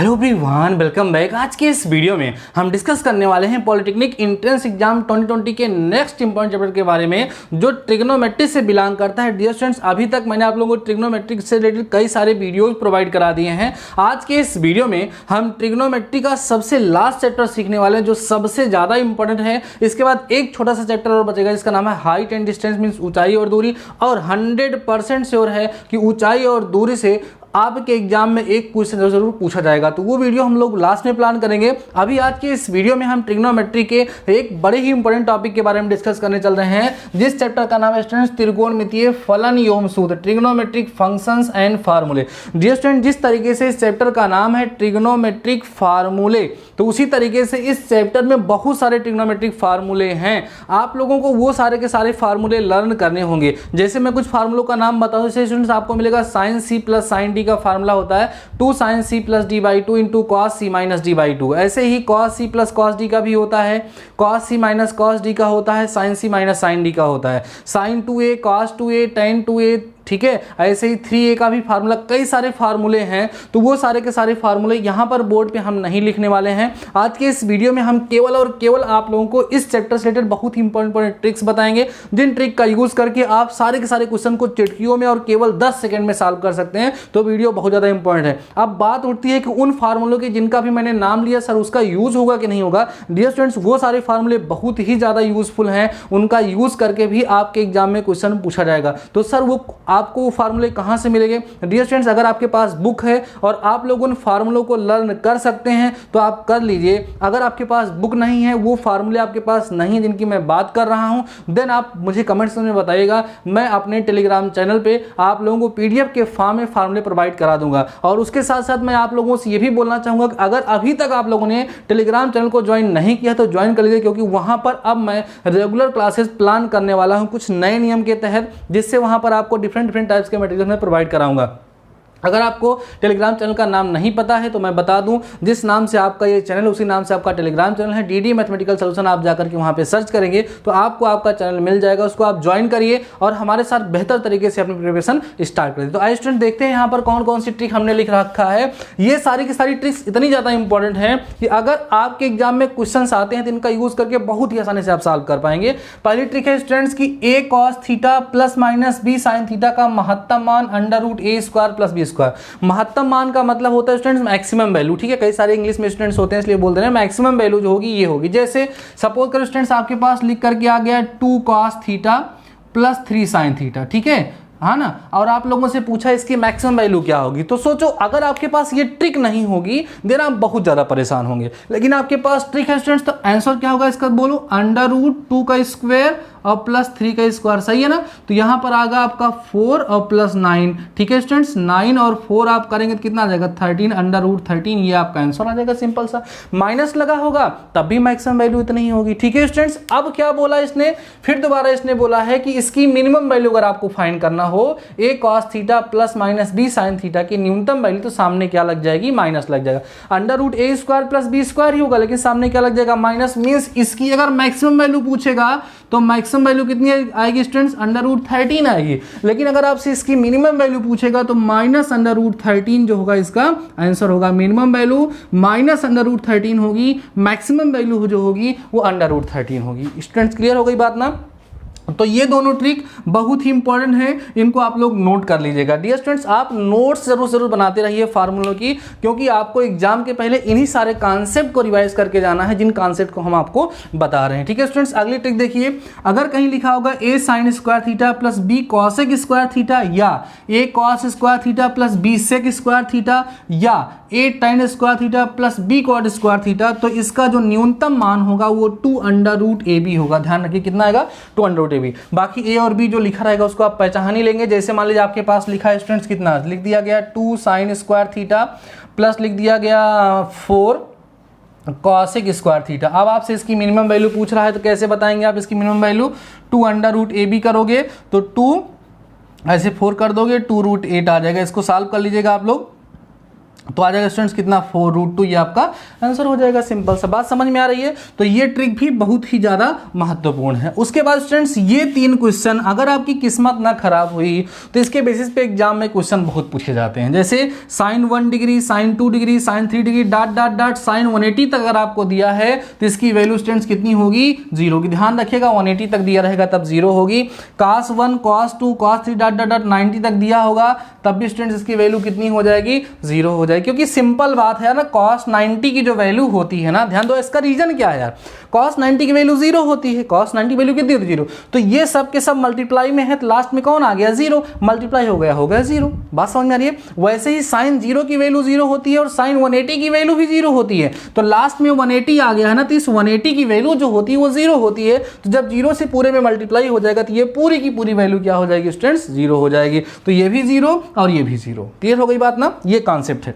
Hello everyone, welcome back. आज के इस वीडियो में हम डिस्कस करने वाले हैं पॉलिटेक्निक एंट्रेंस एग्जाम 2020 के नेक्स्ट इंपॉर्टेंट चैप्टर के बारे में जो ट्रिग्नोमेट्री से बिलोंग करता है। डियर स्टूडेंट्स, अभी तक मैंने आप लोगों को ट्रिग्नोमेट्री से रिलेटेड कई सारे वीडियोज प्रोवाइड करा दिए हैं। आज के इस वीडियो में हम ट्रिग्नोमेट्री का सबसे लास्ट चैप्टर सीखने वाले हैं जो सबसे ज़्यादा इंपॉर्टेंट है। इसके बाद एक छोटा सा चैप्टर और बचेगा जिसका नाम है हाइट एंड डिस्टेंस, मीन्स ऊंचाई और दूरी, और 100% श्योर है कि ऊंचाई और दूरी से आपके एग्जाम में एक क्वेश्चन जरूर पूछा जाएगा, तो वो वीडियो हम लोग लास्ट में प्लान करेंगे। अभी आज के इस वीडियो में हम ट्रिग्नोमेट्री के एक बड़े ही इंपॉर्टेंट टॉपिक के बारे में डिस्कस करने चल रहे हैं, जिस चैप्टर का नाम है स्टूडेंट्स त्रिकोणमितीय फलन एवं सूत्र, ट्रिग्नोमेट्रिक फंक्शंस एंड फार्मूले। डियर स्टूडेंट, जिस तरीके से इस चैप्टर का नाम है ट्रिग्नोमेट्रिक फार्मूले, तो उसी तरीके से इस चैप्टर में बहुत सारे ट्रिग्नोमेट्रिक फार्मूले हैं। आप लोगों को वो सारे के सारे फार्मूले लर्न करने होंगे। जैसे मैं कुछ फार्मूलों का नाम बताऊं, जैसे स्टूडेंट्स आपको मिलेगा sine C plus sine D का फार्मूला होता है 2 sin c plus D by two into cos C minus D by two. ऐसे ही cos C plus cos D का भी होता है, cos C minus cos D का होता है, sine C minus sine D का होता है, sign 2a cos 2a ten 2a, ठीक है। ऐसे ही 3a का भी फार्मूला, कई सारे फार्मूले हैं। तो वो सारे के सारे फार्मूले यहाँ पर बोर्ड पे हम नहीं लिखने वाले हैं। आज के इस वीडियो में हम केवल और केवल आप लोगों को इस चैप्टर से रिलेटेड बहुत ही इंपॉर्टेंट ट्रिक्स बताएंगे, जिन ट्रिक का यूज करके आप सारे के सारे क्वेश्चन को चुटकियों में और केवल 10 सेकंड में सॉल्व कर सकते हैं। तो वीडियो बहुत ज़्यादा इंपॉर्टेंट है। अब बात उठती है कि उन फार्मूलों के जिनका भी मैंने नाम लिया, सर उसका यूज होगा कि नहीं होगा। डियर स्टूडेंट्स, वो सारे फार्मूले बहुत ही ज़्यादा यूजफुल हैं, उनका यूज करके भी आपके एग्जाम में क्वेश्चन पूछा जाएगा। तो सर वो आपको फार्मूले कहां से मिलेंगे? डियर स्टूडेंट्स, अगर आपके पास बुक है और आप लोग उन फार्मूलों को लर्न कर सकते हैं तो आप कर लीजिए। अगर आपके पास बुक नहीं है, वो फार्मूले आपके पास नहीं है जिनकी मैं बात कर रहा हूं, देन आप मुझे कमेंट्स में बताइएगा। मैं अपने टेलीग्राम चैनल पे आप लोगों को पीडीएफ के फॉर्म में फार्मूले प्रोवाइड करा दूंगा। और उसके साथ साथ मैं आप लोगों से ये भी बोलना चाहूंगा कि अगर अभी तक आप लोगों ने टेलीग्राम चैनल को ज्वाइन नहीं किया तो ज्वाइन कर लीजिए, क्योंकि वहां पर अब मैं रेगुलर क्लासेस प्लान करने वाला हूं कुछ नए नियम के तहत, जिससे वहां पर आपको डिफरेंट टाइप्स के मटेरियल में प्रोवाइड कराऊंगा। अगर आपको टेलीग्राम चैनल का नाम नहीं पता है तो मैं बता दूं, जिस नाम से आपका ये चैनल उसी नाम से आपका टेलीग्राम चैनल है, डीडी मैथमेटिकल सॉल्यूशन। आप जाकर के वहां पे सर्च करेंगे तो आपको आपका चैनल मिल जाएगा, उसको आप ज्वाइन करिए और हमारे साथ बेहतर तरीके से अपनी प्रिपरेशन स्टार्ट करिए। तो आइए स्टूडेंट, देखते हैं यहाँ पर कौन कौन सी ट्रिक हमने लिख रखा है। ये सारी की सारी ट्रिक्स इतनी ज़्यादा इंपॉर्टेंट है कि अगर आपके एग्जाम में क्वेश्चन आते हैं तो इनका यूज करके बहुत ही आसानी से आप सॉल्व कर पाएंगे। पहली ट्रिक है स्टूडेंट्स की a cos theta plus minus b sin theta का महत्तम मान under root a square plus b square. महत्तम मान का मतलब होता है स्टूडेंट्स मैक्सिमम वैल्यू, ठीक है। कई सारे इंग्लिश में स्टूडेंट्स होते हैं इसलिए बोलते हैं मैक्सिमम वैल्यू जो होगी ये होगी। जैसे सपोज करो स्टूडेंट्स आपके पास लिख करके आ गया 2 cos theta plus 3 sin theta, ठीक है, हाँ ना। और आप लोगों से पूछा इसकी मैक्सिमम वैल्यू क्या होगी। तो सोचो, अगर आपके पास ये ट्रिक नहीं होगी देन आप बहुत ज्यादा परेशान होंगे, लेकिन आपके पास ट्रिक है स्टूडेंट्स, तो आंसर क्या होगा इसका बोलो, अंडर रूट 2 का स्क्वायर और प्लस 3 का स्क्वायर, सही है ना। तो यहां पर आगा आपका 4 और प्लस 9, ठीक है स्टूडेंट्स। 9 और 4 आप करेंगे तो कितना आ जाएगा 13 अंडर रूट 13, ये आपका आंसर आ जाएगा सिंपल सा। माइनस लगा होगा तब भी मैक्सिमम वैल्यू इतनी ही होगी, ठीक है स्टूडेंट्स। अब क्या बोला इसने, फिर दोबारा इसने बोला है कि इसकी मिनिमम वैल्यू अगर आपको फाइंड करना हो, a cos theta plus minus b sin theta की न्यूनतम वैल्यू, तो सामने क्या लग जाएगी, माइनस लग जाएगा। Under root a square plus b square ही होगा, लेकिन सामने क्या लग जाएगा, माइनस। मींस इसकी अगर मैक्सिमम वैल्यू पूछेगा तो मैक्सिमम वैल्यू कितनी आएगी स्टूडेंट्स, अंडर रूट 13 आएगी। लेकिन अगर आपसे इसकी मिनिमम वैल्यू पूछेगा तो माइनस अंडर रूट 13 जो होगा इसका आंसर होगा। Minimum value minus under root 13 होगी, मैक्सिमम वैल्यू जो होगी वो अंडर रूट 13 होगी। स्टूडेंट्स क्लियर हो गई बात ना। तो ये दोनों ट्रिक बहुत ही इंपॉर्टेंट है, इनको आप लोग नोट कर लीजिएगा। डियर स्टूडेंट्स, आप नोट्स जरूर बनाते रहिए फार्मूलों की, क्योंकि आपको एग्जाम के पहले इन्हीं सारे कॉन्सेप्ट को रिवाइज करके जाना है, जिन कॉन्सेप्ट को हम आपको बता रहे हैं, ठीक है स्टूडेंट्स। अगली ट्रिक देखिए, अगर कहीं लिखा होगा a sin square theta plus b cosec square theta, या a cos square theta plus b sec square theta, या a tan square theta plus b cot square theta, तो इसका जो न्यूनतम मान होगा वो 2 अंडर रूट ए बी होगा। ध्यान रखिए कितना आएगा, 2 अंडर रूट ए बी। बाकी ए और बी जो लिखा रहेगा उसको आप पहचान ही लेंगे। जैसे मान लीजिए आपके पास लिखा है स्टूडेंट्स, कितना लिख दिया गया 2 sin स्क्वायर थीटा प्लस लिख दिया गया 4 cosec स्क्वायर थीटा। अब आपसे इसकी मिनिमम वैल्यू पूछ रहा है तो कैसे बताएंगे आप इसकी minimum value, 2 under root a b करोगे तो 2 ऐसे 4 कर दोगे, 2 रूट 8 आ जाएगा। इसको सॉल्व कर लीजिएगा आप लोग। तो आ जाएगा स्टूडेंट्स कितना 4√2, ये आपका आंसर हो जाएगा। सिंपल सा बात समझ में आ रही है। तो ये ट्रिक भी बहुत ही ज़्यादा महत्वपूर्ण है। उसके बाद स्टूडेंट्स ये 3 क्वेश्चन अगर आपकी किस्मत ना खराब हुई तो इसके बेसिस पे एग्जाम में क्वेश्चन बहुत पूछे जाते हैं। जैसे sin 1 degree, sin 2 degree, sin 3 degree dot sin 180 तक अगर आपको दिया है तो इसकी वैल्यू स्टूडेंट्स कितनी होगी, 0 की। ध्यान रखिएगा 180 तक दिया रहेगा तब 0 होगी। cos 1, cos 2, cos 3 डॉट 90 तक दिया होगा तब भी स्टूडेंट्स इसकी वैल्यू कितनी हो जाएगी, 0 हो जाएगी। क्योंकि सिंपल बात है ना, cos 90 की जो वैल्यू होती है ना, ध्यान दो इसका रीजन क्या है यार, cos 90 की वैल्यू 0 होती है। cos 90 वैल्यू कितनी होती है, 0। तो ये सब के सब मल्टीप्लाई में है तो लास्ट में कौन आ गया, 0। मल्टीप्लाई हो गया 0। बात समझ में आ रही है। वैसे ही sin 0 की वैल्यू 0 होती है और sin 180 की वैल्यू भी 0 होती है। तो लास्ट में 180 आ गया है ना, तो इस 180 की वैल्यू जो होती है वो 0 होती है। तो जब 0 से पूरे में मल्टीप्लाई हो जाएगा तो ये पूरी की पूरी वैल्यू क्या हो जाएगी स्टूडेंट्स, 0 हो जाएगी। तो ये भी 0 और ये भी 0। क्लियर हो गई बात ना, ये कॉन्सेप्ट है।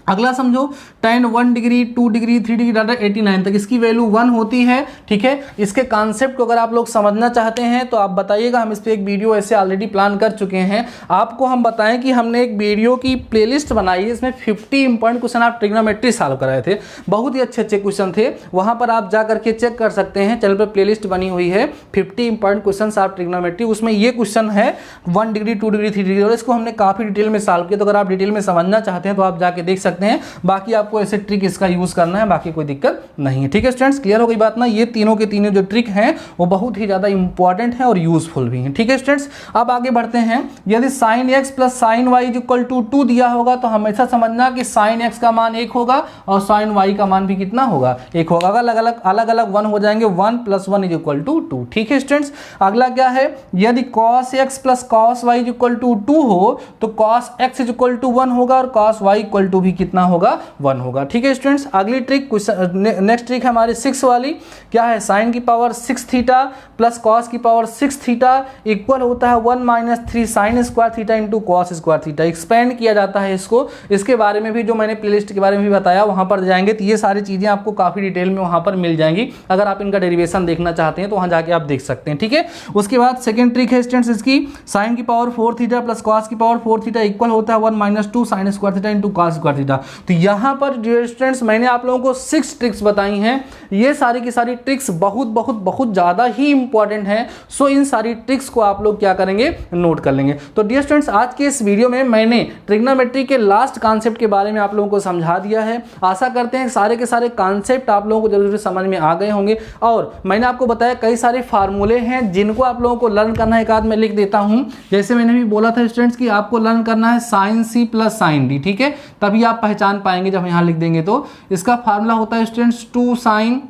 अगला समझो tan 1 degree, 2 degree, 3 degree data 89 तक इसकी वैल्यू 1 होती है। ठीक है, इसके कॉन्सेप्ट को अगर आप लोग समझना चाहते हैं तो आप बताइएगा, हम इस पर एक वीडियो ऐसे ऑलरेडी प्लान कर चुके हैं। आपको हम बताएं कि हमने एक वीडियो की प्लेलिस्ट बनाई है, इसमें 50 इंपॉर्टेंट क्वेश्चन आप ट्रिग्नोमेट्री सॉल्व कराए थे। बहुत ही अच्छे अच्छे क्वेश्चन थे, वहाँ पर आप जा करके चेक कर सकते हैं। चैनल पर प्लेलिस्ट बनी हुई है 50 इंपॉर्टेंट क्वेश्चन आप ट्रिग्नोमेट्री, उसमें ये क्वेश्चन है 1 डिग्री, 2 डिग्री, 3 डिग्री, और इसको हमने काफ़ी डिटेल में सॉल्व किया। तो अगर आप डिटेल में समझना चाहते हैं तो आप जाके देख सकते हैं। बाकी आपको ऐसे ट्रिक इसका यूज करना है, बाकी कोई दिक्कत नहीं है। ठीक है स्टूडेंट्स, क्लियर हो गई बात ना। ये तीनों के तीनों जो ट्रिक हैं वो बहुत ही ज्यादा इंपॉर्टेंट है और यूजफुल भी है। ठीक है स्टूडेंट्स, अब आगे बढ़ते हैं। यदि sin x plus sin y equal to 2 दिया होगा तो हमेशा समझना कि sin x का मान 1 होगा और sin y का मान भी कितना होगा, 1 होगा। अलग अलग 1 हो जाएंगे, 1 + 1 इक्वल टू 2। ठीक है स्टूडेंट्स, अगला क्या है, यदि cos x plus cos y equal to 2 हो तो cos x इक्वल टू 1 होगा और cos y इक्वल टू भी कितना होगा, 1 होगा। ठीक है स्टूडेंट्स, अगली ट्रिक नेक्स्ट ट्रिक है हमारी 6 वाली। क्या है, sin की पावर 6 थीटा प्लस cos की पावर 6 थीटा इक्वल होता है 1 - 3 sin square theta into cos square theta. Expand किया जाता है इसको, इसके बारे में भी जो मैंने प्लेलिस्ट के बारे में भी बताया वहां पर जाएंगे तो ये सारी चीजें आपको काफी डिटेल में वहां पर मिल जाएंगी। अगर आप इनका डेरिवेशन देखना चाहते हैं तो वहां जाके आप देख सकते हैं। ठीक है, उसके बाद सेकंड ट्रिक है स्टूडेंट्स इसकी, sin की पावर 4 थीटा प्लस cos की पावर 4 थीटा इक्वल होता है 1 - 2 sin square theta into cos square theta. तो यहाँ पर स्टूडेंट्स मैंने आप लोगों को 6 ट्रिक्स बताई हैं। ये सारी की सारी ट्रिक्स बहुत ज़्यादा ही इंपॉर्टेंट हैं। सो इन सारी ट्रिक्स को आप लोग क्या करेंगे, नोट कर लेंगे। तो डियर स्टूडेंट्स, आज के इस वीडियो में मैंने ट्रिग्नोमेट्री के लास्ट कॉन्सेप्ट के बारे में आप लोगों को समझा दिया है। आशा करते हैं सारे के सारे कॉन्सेप्ट आप लोगों को जरूर समझ में आ गए होंगे। और मैंने आपको बताया कई सारे फार्मूले हैं जिनको आप लोगों को लर्न करना है। एक आध मैं लिख देता हूँ, जैसे मैंने भी बोला था स्टूडेंट्स कि आपको लर्न करना है sin c plus sin d। ठीक है, तभी आप पहचान पाएंगे जब यहाँ लिख देंगे। तो इसका फार्मूला होता है students 2 sin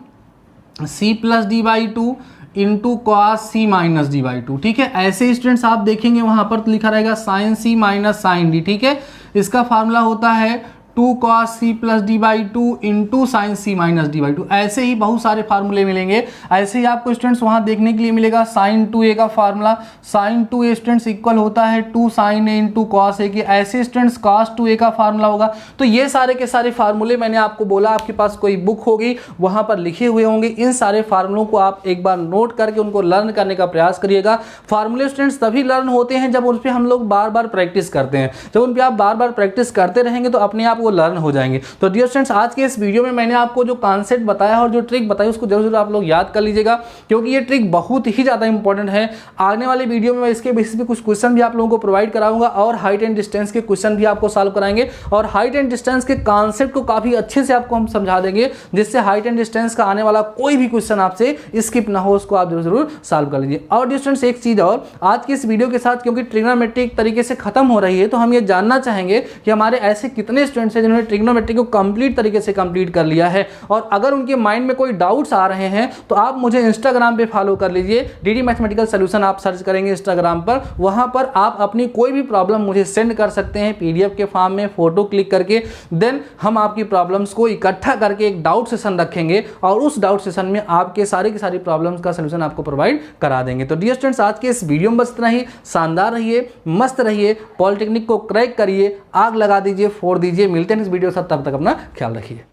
c plus d/2 into cos c minus d/2। ठीक है, ऐसे स्टूडेंट्स आप देखेंगे वहां पर तो लिखा रहेगा sin c minus sin d। ठीक है, इसका फार्मूला होता है 2 cos c plus d/2 into sin c minus d/2। ऐसे ही बहुत सारे फार्मूले मिलेंगे। ऐसे ही आपको स्टूडेंट्स वहां देखने के लिए मिलेगा sin 2a का formula, sin 2a students equal होता है 2 sin a into cos a की। ऐसे स्टूडेंट्स cos 2a का फार्मूला होगा। तो ये सारे के सारे फार्मूले मैंने आपको बोला, आपके पास कोई बुक होगी वहां पर लिखे हुए होंगे। इन सारे फार्मूलों को आप एक बार नोट करके उनको लर्न करने का प्रयास करिएगा। फार्मूले स्टूडेंट्स तभी लर्न होते हैं जब उन पर हम लोग बार बार प्रैक्टिस करते हैं। जब उन पर आप बार बार प्रैक्टिस करते रहेंगे तो अपने आप वो लर्न हो जाएंगे। तो डियर स्टूडेंट्स, आज के इस वीडियो में मैंने आपको जो कॉन्सेप्ट बताया और जो ट्रिक बताई उसको जरूर आप लोग याद कर लीजिएगा, क्योंकि ये ट्रिक बहुत ही ज्यादा इंपॉर्टेंट है। आने वाले वीडियो में मैं इसके बेसिस पे कुछ क्वेश्चन भी आप लोगों को प्रोवाइड कराऊंगा और हाइट एंड डिस्टेंस के क्वेश्चन भी आपको सॉल्व कराएंगे और हाइट एंड डिस्टेंस के कॉन्सेप्ट को काफी अच्छे से आपको हम समझा देंगे, जिससे हाइट एंड डिस्टेंस का आने वाला कोई भी क्वेश्चन आपसे स्किप ना हो, उसको आप जरूर सॉल्व कर लीजिए। और डियर स्टूडेंट्स, एक चीज और, आज की इस वीडियो के साथ क्योंकि ट्रिग्नोमेट्री एक तरीके से खत्म हो रही है तो हम ये जानना चाहेंगे कि हमारे ऐसे कितने स्टूडेंट्स हैं जिन्होंने ट्रिग्नोमेट्री को कंप्लीट तरीके से कंप्लीट कर लिया है। और अगर उनके माइंड में कोई डाउट्स आ रहे हैं तो आप मुझे इंस्टाग्राम पे फॉलो कर लीजिए, डीडी मैथमेटिकल सॉल्यूशन आप सर्च करेंगे इंस्टाग्राम पर, वहां पर आप अपनी कोई भी प्रॉब्लम मुझे सेंड कर सकते हैं पीडीएफ के फॉर्म में फोटो क्लिक करके। देन हम आपकी प्रॉब्लम्स को इकट्ठा करके एक डाउट सेशन रखेंगे और उस डाउट सेशन में आपके सारे की सारी प्रॉब्लम्स का सलूशन आपको प्रोवाइड करा देंगे। तो डियर स्टूडेंट्स, आज के इस वीडियो में बस इतना ही। शानदार रहिए, मस्त रहिए, पॉलिटेक्निक को क्रैक करिए, आग लगा दीजिए, फोड़ दीजिए। मिलते हैं इस वीडियो के साथ, तब तक अपना ख्याल रखिए।